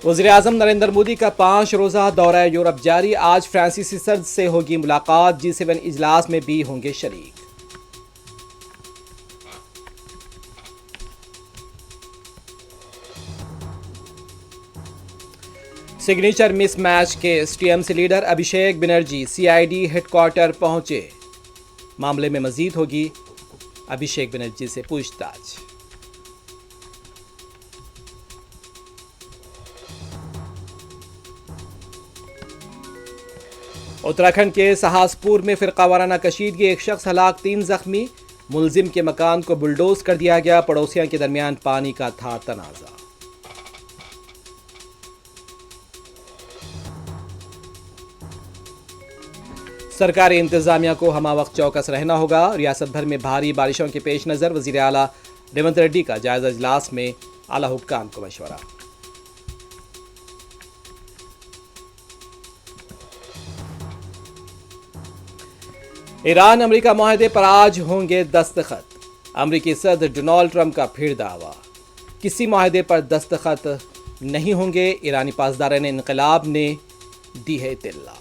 वज़ीर-ए-आज़म नरेंद्र मोदी का 5 रोज़ा दौरा यूरोप जारी। आज फ्रांसीसी सदर से होगी मुलाकात। G7 इजलास में भी होंगे शरीक। Signature mismatch case. TMC leader Abhishek Banerjee CID headquarter पहुंचे। मामले में मजीद होगी अभिषेक बनर्जी से पूछताछ। उत्तराखंड के सहासपुर में फिरकावाराना कशीदगी, एक शख्स हलाक 3 जख्मी। मुलजिम के मकान को बुलडोज कर दिया गया। पड़ोसियों के दरमियान पानी का था तनाजा। सरकारी इंतजामिया को हमावक्त चौकस रहना होगा। रियासत भर में भारी बारिशों के पेश नजर वजीर आला रेवंत रेड्डी का जायजा इजलास में आला हुक्काम को मशवरा। ईरान अमेरिका मुआहदे पर आज होंगे दस्तखत। अमेरिकी सदर डोनाल्ड ट्रंप का फिर दावा, किसी मुआहदे पर दस्तखत नहीं होंगे। ईरानी पासदारान इनकलाब ने दी है इत्तला।